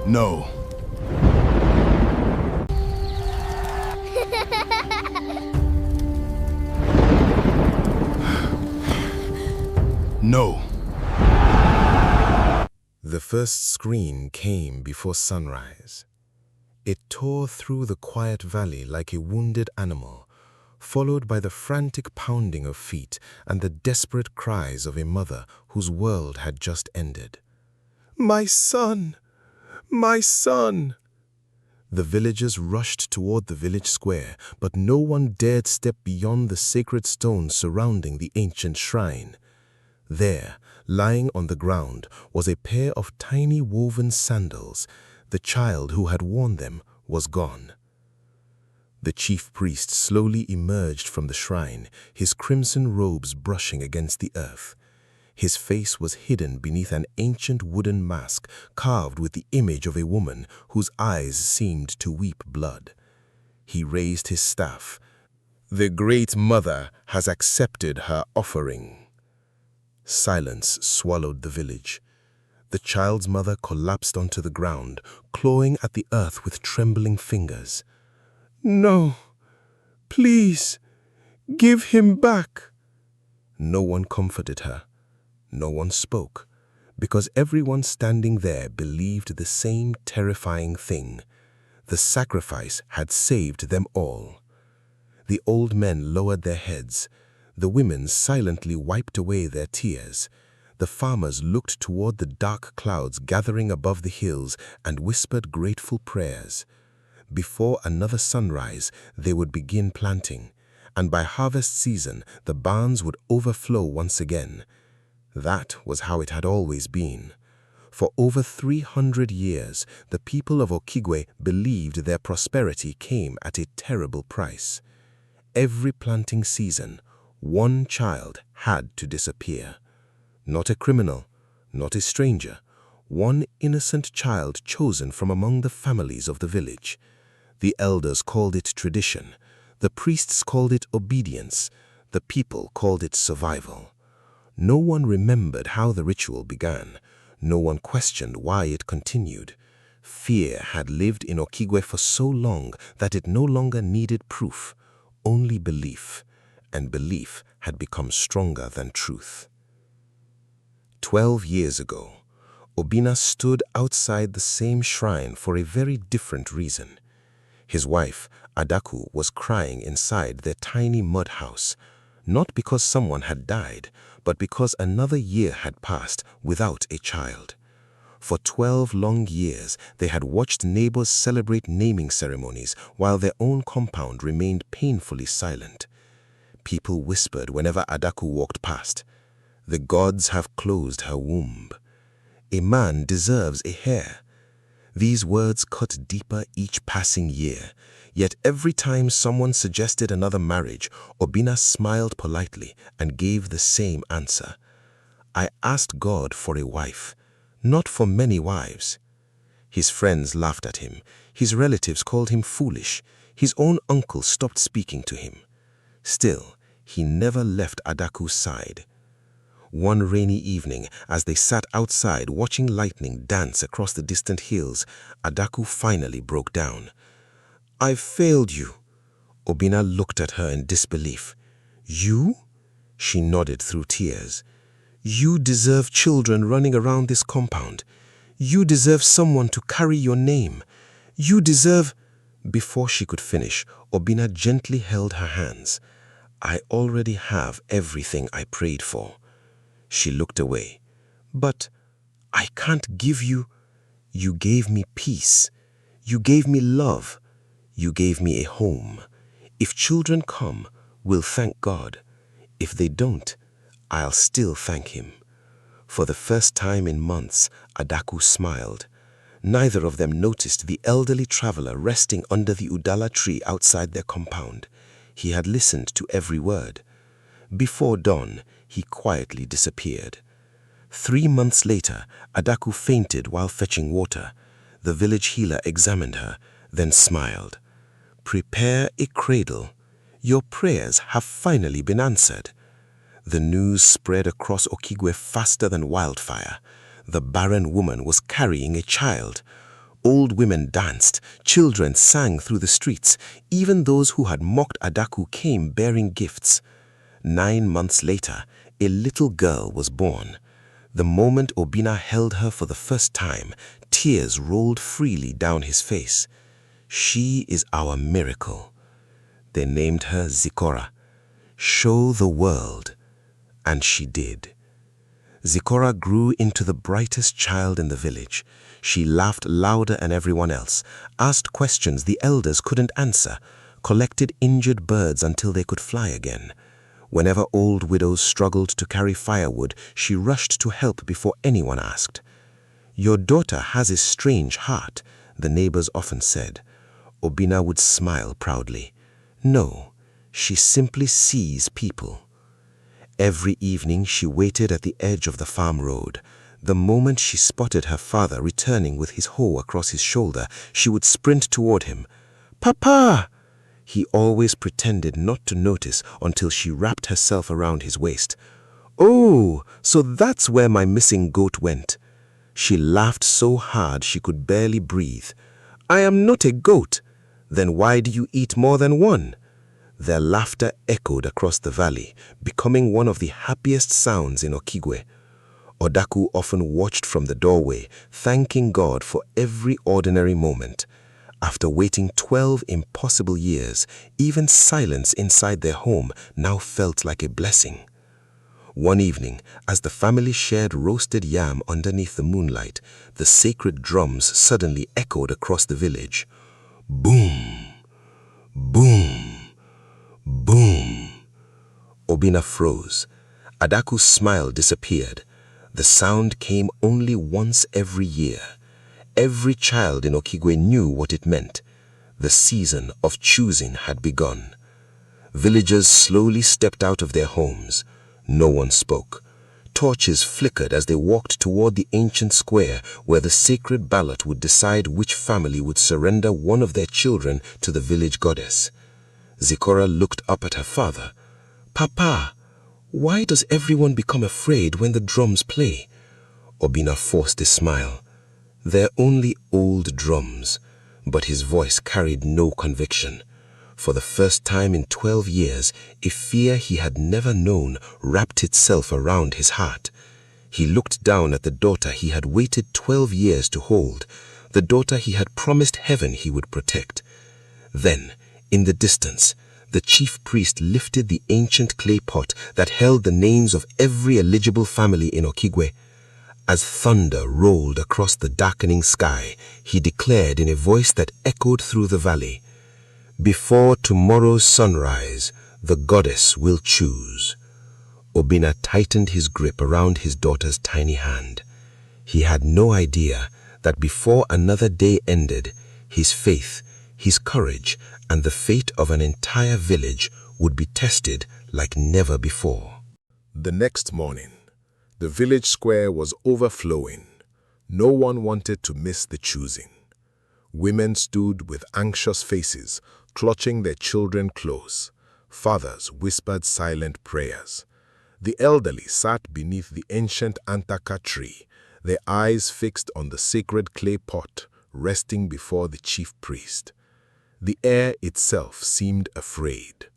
No. No. The first scream came before sunrise. It tore through the quiet valley like a wounded animal, followed by the frantic pounding of feet and the desperate cries of a mother whose world had just ended. "My son! My son!" The villagers rushed toward the village square, but no one dared step beyond the sacred stones surrounding the ancient shrine. There, lying on the ground, was a pair of tiny woven sandals. The child who had worn them was gone. The chief priest slowly emerged from the shrine, his crimson robes brushing against the earth. His face was hidden beneath an ancient wooden mask carved with the image of a woman whose eyes seemed to weep blood. He raised his staff. "The Great Mother has accepted her offering." Silence swallowed the village. The child's mother collapsed onto the ground, clawing at the earth with trembling fingers. "No, please, give him back." No one comforted her. No one spoke, because everyone standing there believed the same terrifying thing. The sacrifice had saved them all. The old men lowered their heads. The women silently wiped away their tears. The farmers looked toward the dark clouds gathering above the hills and whispered grateful prayers. Before another sunrise, they would begin planting, and by harvest season, the barns would overflow once again. That was how it had always been. For over 300 years, the people of Okigwe believed their prosperity came at a terrible price. Every planting season, one child had to disappear. Not a criminal, not a stranger, one innocent child chosen from among the families of the village. The elders called it tradition, the priests called it obedience, the people called it survival. No one remembered how the ritual began. No one questioned why it continued. Fear had lived in Okigwe for so long that it no longer needed proof, only belief, and belief had become stronger than truth. 12 years ago, Obinna stood outside the same shrine for a very different reason. His wife, Adaku, was crying inside their tiny mud house, not because someone had died, but because another year had passed without a child. For 12 long years, they had watched neighbors celebrate naming ceremonies while their own compound remained painfully silent. People whispered whenever Adaku walked past, "The gods have closed her womb. A man deserves a heir." These words cut deeper each passing year, yet every time someone suggested another marriage, Obinna smiled politely and gave the same answer. "I asked God for a wife, not for many wives." His friends laughed at him. His relatives called him foolish. His own uncle stopped speaking to him. Still, he never left Adaku's side. One rainy evening, as they sat outside watching lightning dance across the distant hills, Adaku finally broke down. "I've failed you." Obinna looked at her in disbelief. "You?" She nodded through tears. "You deserve children running around this compound. You deserve someone to carry your name. You deserve—" Before she could finish, Obinna gently held her hands. "I already have everything I prayed for." She looked away. "But I can't give you—" "You gave me peace. You gave me love. You gave me a home. If children come, we'll thank God. If they don't, I'll still thank him." For the first time in months, Adaku smiled. Neither of them noticed the elderly traveler resting under the udala tree outside their compound. He had listened to every word. Before dawn, he quietly disappeared. 3 months later, Adaku fainted while fetching water. The village healer examined her, then smiled. "Prepare a cradle. Your prayers have finally been answered." The news spread across Okigwe faster than wildfire. The barren woman was carrying a child. Old women danced, children sang through the streets, even those who had mocked Adaku came bearing gifts. 9 months later, a little girl was born. The moment Obinna held her for the first time, tears rolled freely down his face. She is our miracle. They named her Zikora. Show the world. And she did. Zikora grew into the brightest child in the village. She laughed louder than everyone else, asked questions the elders couldn't answer, collected injured birds until they could fly again. Whenever old widows struggled to carry firewood, she rushed to help before anyone asked. "Your daughter has a strange heart," the neighbors often said. Obinna would smile proudly. "No, she simply sees people." Every evening she waited at the edge of the farm road. The moment she spotted her father returning with his hoe across his shoulder, she would sprint toward him. "Papa!" He always pretended not to notice until she wrapped herself around his waist. "Oh, so that's where my missing goat went." She laughed so hard she could barely breathe. "I am not a goat. Then why do you eat more than one?" Their laughter echoed across the valley, becoming one of the happiest sounds in Okigwe. Adaku often watched from the doorway, thanking God for every ordinary moment. After waiting 12 impossible years, even silence inside their home now felt like a blessing. One evening, as the family shared roasted yam underneath the moonlight, the sacred drums suddenly echoed across the village. Boom! Boom! Boom! Obinna froze. Adaku's smile disappeared. The sound came only once every year. Every child in Okigwe knew what it meant. The season of choosing had begun. Villagers slowly stepped out of their homes. No one spoke. Torches flickered as they walked toward the ancient square where the sacred ballot would decide which family would surrender one of their children to the village goddess. Zikora looked up at her father. "Papa, why does everyone become afraid when the drums play?" Obinna forced a smile. "They're only old drums," but his voice carried no conviction. For the first time in 12 years, a fear he had never known wrapped itself around his heart. He looked down at the daughter he had waited 12 years to hold, the daughter he had promised heaven he would protect. Then, in the distance, the chief priest lifted the ancient clay pot that held the names of every eligible family in Okigwe. As thunder rolled across the darkening sky, he declared in a voice that echoed through the valley, "Before tomorrow's sunrise, the goddess will choose." Obinna tightened his grip around his daughter's tiny hand. He had no idea that before another day ended, his faith, his courage, and the fate of an entire village would be tested like never before. The next morning, the village square was overflowing. No one wanted to miss the choosing. Women stood with anxious faces, clutching their children close. Fathers whispered silent prayers. The elderly sat beneath the ancient antaka tree, their eyes fixed on the sacred clay pot resting before the chief priest. The air itself seemed afraid.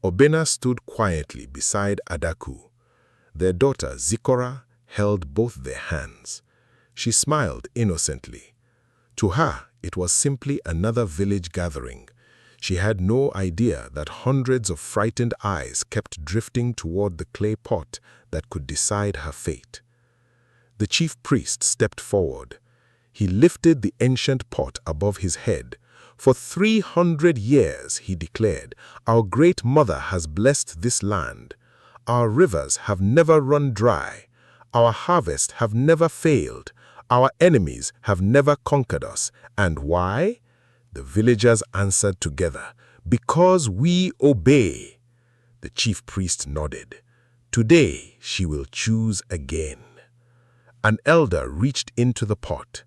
Obinna stood quietly beside Adaku. Their daughter Zikora held both their hands. She smiled innocently. To her, it was simply another village gathering. She had no idea that hundreds of frightened eyes kept drifting toward the clay pot that could decide her fate. The chief priest stepped forward. He lifted the ancient pot above his head. "For 300 years, he declared, our great mother has blessed this land. Our rivers have never run dry. Our harvests have never failed. Our enemies have never conquered us. And why?" The villagers answered together, "Because we obey." The chief priest nodded. "Today she will choose again." An elder reached into the pot.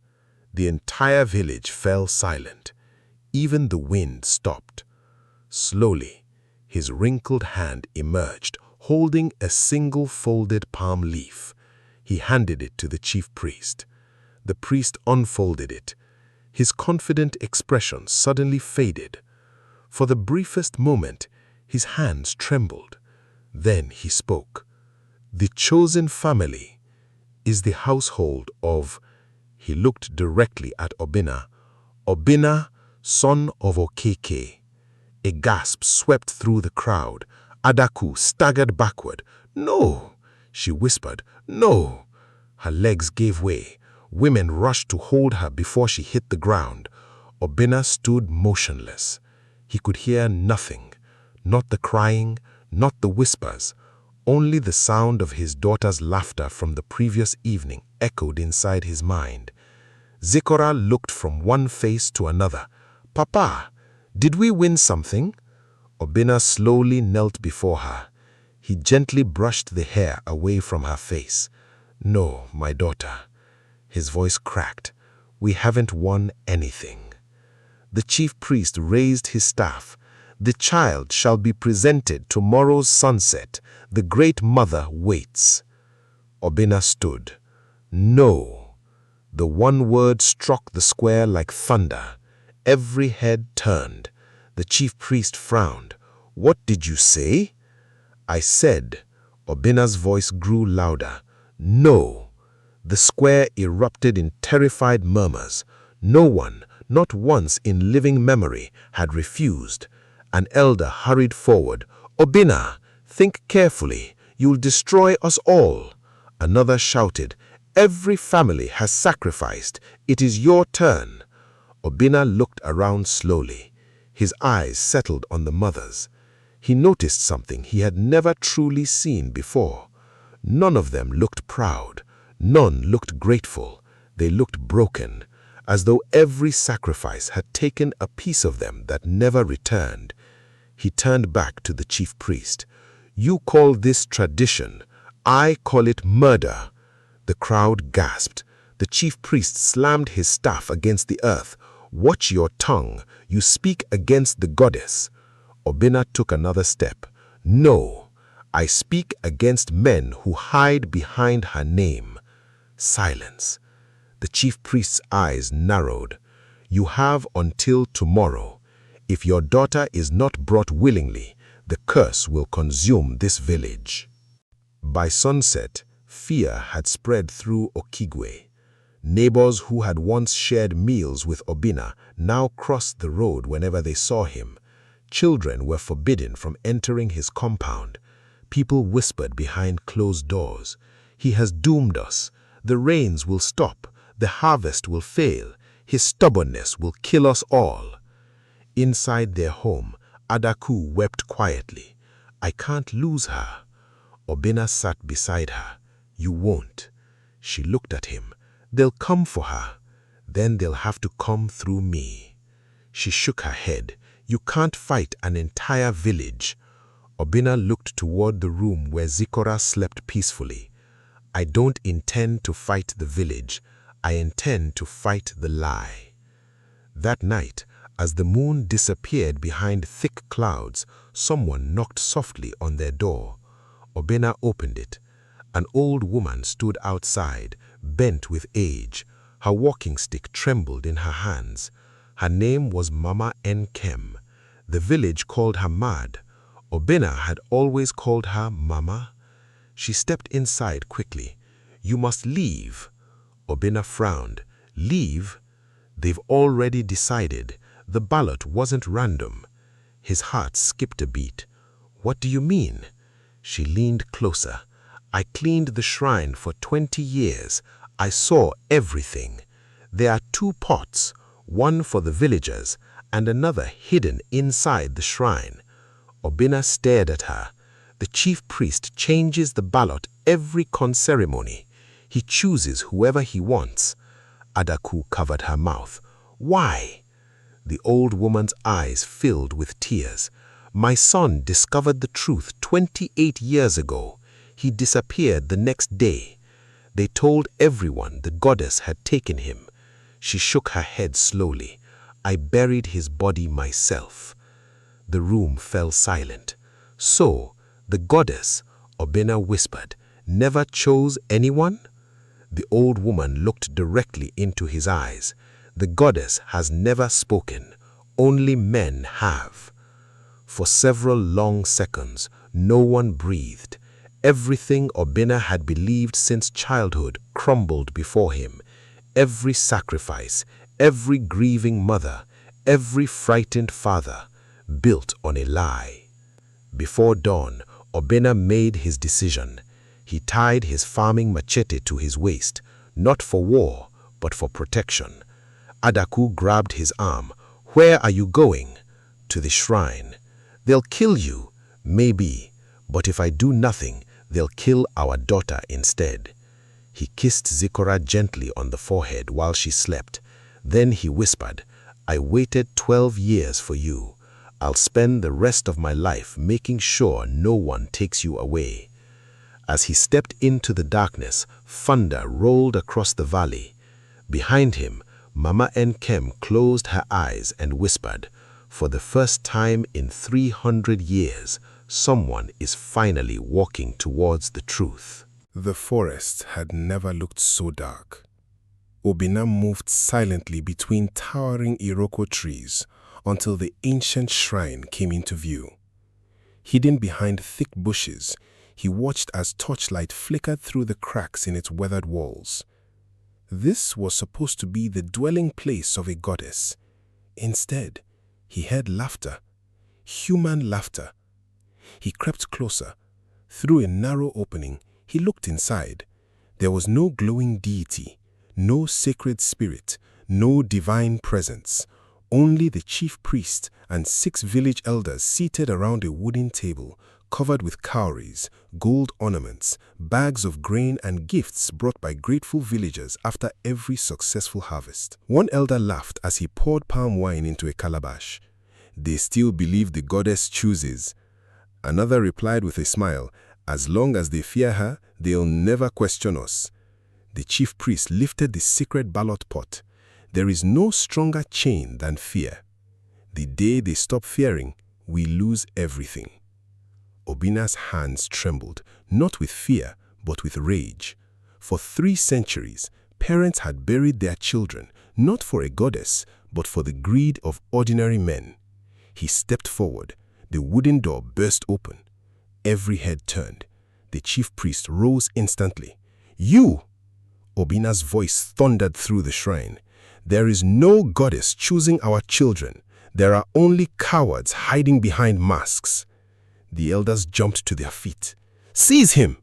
The entire village fell silent. Even the wind stopped. Slowly, his wrinkled hand emerged, holding a single folded palm leaf. He handed it to the chief priest. The priest unfolded it. His confident expression suddenly faded. For the briefest moment, his hands trembled. Then he spoke. "The chosen family is the household of—" He looked directly at Obinna. "Obinna, son of Okigwe." A gasp swept through the crowd. Adaku staggered backward. "No!" she whispered. "No!" Her legs gave way. Women rushed to hold her before she hit the ground. Obinna stood motionless. He could hear nothing. Not the crying, not the whispers. Only the sound of his daughter's laughter from the previous evening echoed inside his mind. Zikora looked from one face to another. "Papa, did we win something?" Obinna slowly knelt before her. He gently brushed the hair away from her face. "No, my daughter." His voice cracked. "We haven't won anything." The chief priest raised his staff. "The child shall be presented tomorrow's sunset. The great mother waits." Obinna stood. "No." The one word struck the square like thunder. Every head turned. The chief priest frowned. "What did you say?" "I said," Obinna's voice grew louder, "no." The square erupted in terrified murmurs. No one, not once in living memory, had refused. An elder hurried forward. "Obinna, think carefully. You'll destroy us all." Another shouted, "Every family has sacrificed. It is your turn." Obinna looked around slowly. His eyes settled on the mothers. He noticed something he had never truly seen before. None of them looked proud. None looked grateful. They looked broken, as though every sacrifice had taken a piece of them that never returned. He turned back to the chief priest. "You call this tradition. I call it murder." The crowd gasped. The chief priest slammed his staff against the earth. "Watch your tongue. You speak against the goddess." Obinna took another step. "No, I speak against men who hide behind her name." Silence. The chief priest's eyes narrowed. "You have until tomorrow. If your daughter is not brought willingly, the curse will consume this village." By sunset, fear had spread through Okigwe. Neighbors who had once shared meals with Obinna now crossed the road whenever they saw him. Children were forbidden from entering his compound. People whispered behind closed doors, "He has doomed us. The rains will stop. The harvest will fail. His stubbornness will kill us all." Inside their home, Adaku wept quietly. "I can't lose her." Obinna sat beside her. "You won't." She looked at him. "They'll come for her. Then they'll have to come through me." She shook her head. "You can't fight an entire village." Obinna looked toward the room where Zikora slept peacefully. "I don't intend to fight the village. I intend to fight the lie." That night, as the moon disappeared behind thick clouds, someone knocked softly on their door. Obinna opened it. An old woman stood outside, bent with age. Her walking stick trembled in her hands. Her name was Mama Nkem. The village called her mad. Obinna had always called her Mama. She stepped inside quickly. "You must leave." Obinna frowned. "Leave?" "They've already decided. The ballot wasn't random." His heart skipped a beat. "What do you mean?" She leaned closer. "I cleaned the shrine for 20 years. I saw everything. There are 2 pots, one for the villagers and another hidden inside the shrine." Obinna stared at her. "The chief priest changes the ballot every ceremony. He chooses whoever he wants." Adaku covered her mouth. "Why?" The old woman's eyes filled with tears. "My son discovered the truth 28 years ago. He disappeared the next day. They told everyone the goddess had taken him." She shook her head slowly. "I buried his body myself." The room fell silent. "So, the goddess," Obinna whispered, "never chose anyone?" The old woman looked directly into his eyes. The goddess has never spoken, only men have. For several long seconds, no one breathed. Everything Obinna had believed since childhood crumbled before him. Every sacrifice, every grieving mother, every frightened father, built on a lie. Before dawn, Obinna made his decision. He tied his farming machete to his waist, not for war, but for protection. Adaku grabbed his arm. "Where are you going?" "To the shrine." "They'll kill you." "Maybe, but if I do nothing, they'll kill our daughter instead." He kissed Zikora gently on the forehead while she slept. Then he whispered, "I waited 12 years for you. I'll spend the rest of my life making sure no one takes you away." As he stepped into the darkness, thunder rolled across the valley. Behind him, Mama Nkem closed her eyes and whispered, "For the first time in 300 years, someone is finally walking towards the truth." The forest had never looked so dark. Obinna moved silently between towering Iroko trees until the ancient shrine came into view. Hidden behind thick bushes, he watched as torchlight flickered through the cracks in its weathered walls. This was supposed to be the dwelling place of a goddess. Instead, he heard laughter, human laughter. He crept closer. Through a narrow opening, he looked inside. There was no glowing deity, no sacred spirit, no divine presence. Only the chief priest and 6 village elders seated around a wooden table, covered with cowries, gold ornaments, bags of grain and gifts brought by grateful villagers after every successful harvest. One elder laughed as he poured palm wine into a calabash. "They still believe the goddess chooses." Another replied with a smile, "As long as they fear her, they'll never question us." The chief priest lifted the sacred ballot pot. "There is no stronger chain than fear. The day they stop fearing, we lose everything." Obinna's hands trembled, not with fear, but with rage. For 3 centuries, parents had buried their children, not for a goddess, but for the greed of ordinary men. He stepped forward. The wooden door burst open. Every head turned. The chief priest rose instantly. "You!" Obinna's voice thundered through the shrine. "There is no goddess choosing our children. There are only cowards hiding behind masks." The elders jumped to their feet. "Seize him!"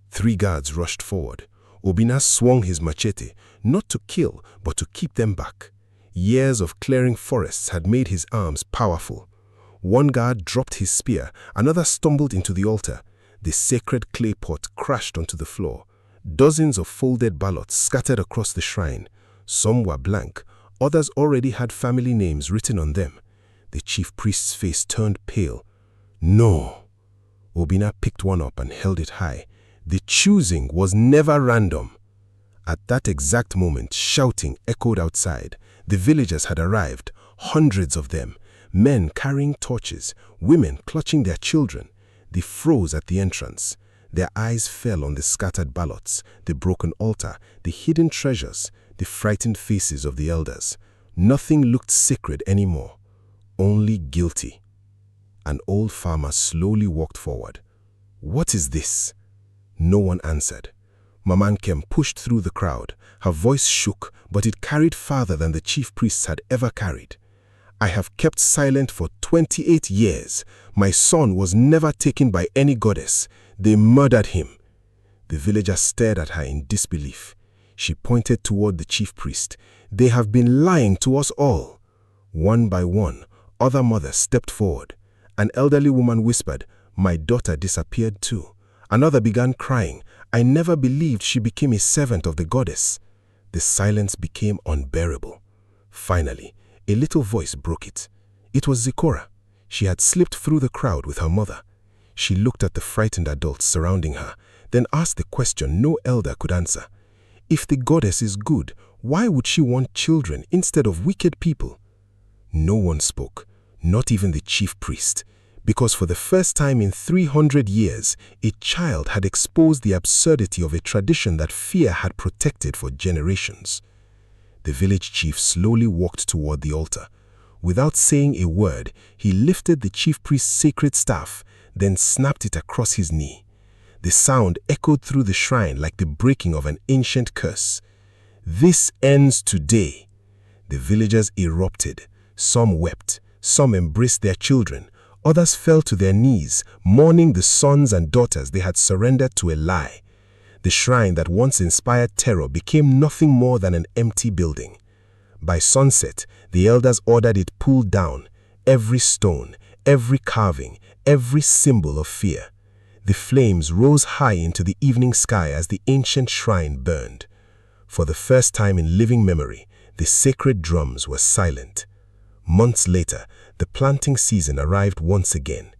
3 guards rushed forward. Obinna swung his machete, not to kill, but to keep them back. Years of clearing forests had made his arms powerful. One guard dropped his spear, another stumbled into the altar. The sacred clay pot crashed onto the floor. Dozens of folded ballots scattered across the shrine. Some were blank, others already had family names written on them. The chief priest's face turned pale. "No." Obinna picked one up and held it high. The choosing was never random. At that exact moment, shouting echoed outside. The villagers had arrived, hundreds of them, men carrying torches, women clutching their children. They froze at the entrance. Their eyes fell on the scattered ballots, the broken altar, the hidden treasures, the frightened faces of the elders. Nothing looked sacred anymore, only guilty. An old farmer slowly walked forward. "What is this?" No one answered. Mama Nkem pushed through the crowd. Her voice shook, but it carried farther than the chief priests had ever carried. "I have kept silent for 28 years. My son was never taken by any goddess. They murdered him." The villagers stared at her in disbelief. She pointed toward the chief priest. "They have been lying to us all." One by one, other mothers stepped forward. An elderly woman whispered, "My daughter disappeared too." Another began crying, "I never believed she became a servant of the goddess." The silence became unbearable. Finally, a little voice broke it. It was Zikora. She had slipped through the crowd with her mother. She looked at the frightened adults surrounding her, then asked the question no elder could answer. If the goddess is good, why would she want children instead of wicked people? No one spoke, not even the chief priest, because for the first time in 300 years, a child had exposed the absurdity of a tradition that fear had protected for generations. The village chief slowly walked toward the altar. Without saying a word, he lifted the chief priest's sacred staff, then snapped it across his knee. The sound echoed through the shrine like the breaking of an ancient curse. "This ends today." The villagers erupted. Some wept, some embraced their children, others fell to their knees, mourning the sons and daughters they had surrendered to a lie. The shrine that once inspired terror became nothing more than an empty building. By sunset, the elders ordered it pulled down, every stone, every carving, every symbol of fear. The flames rose high into the evening sky as the ancient shrine burned. For the first time in living memory, the sacred drums were silent. Months later, the planting season arrived once again.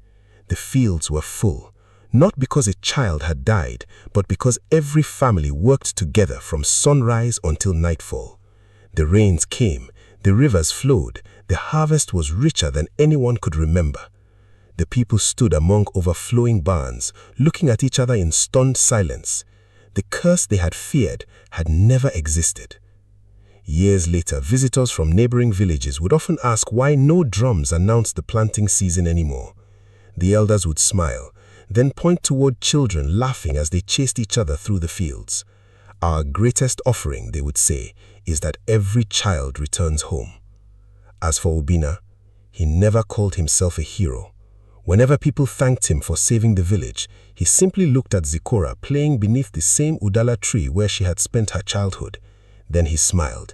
The fields were full, not because a child had died, but because every family worked together from sunrise until nightfall. The rains came, the rivers flowed, the harvest was richer than anyone could remember. The people stood among overflowing barns, looking at each other in stunned silence. The curse they had feared had never existed. Years later, visitors from neighboring villages would often ask why no drums announced the planting season anymore. The elders would smile, then point toward children laughing as they chased each other through the fields. "Our greatest offering," they would say, "is that every child returns home." As for Obinna, he never called himself a hero. Whenever people thanked him for saving the village, he simply looked at Zikora playing beneath the same udala tree where she had spent her childhood. Then he smiled.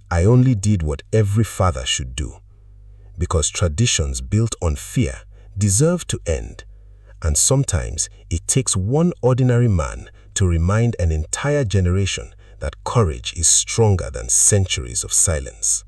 "I only did what every father should do." Because traditions built on fear deserve to end. And sometimes it takes one ordinary man to remind an entire generation that courage is stronger than centuries of silence.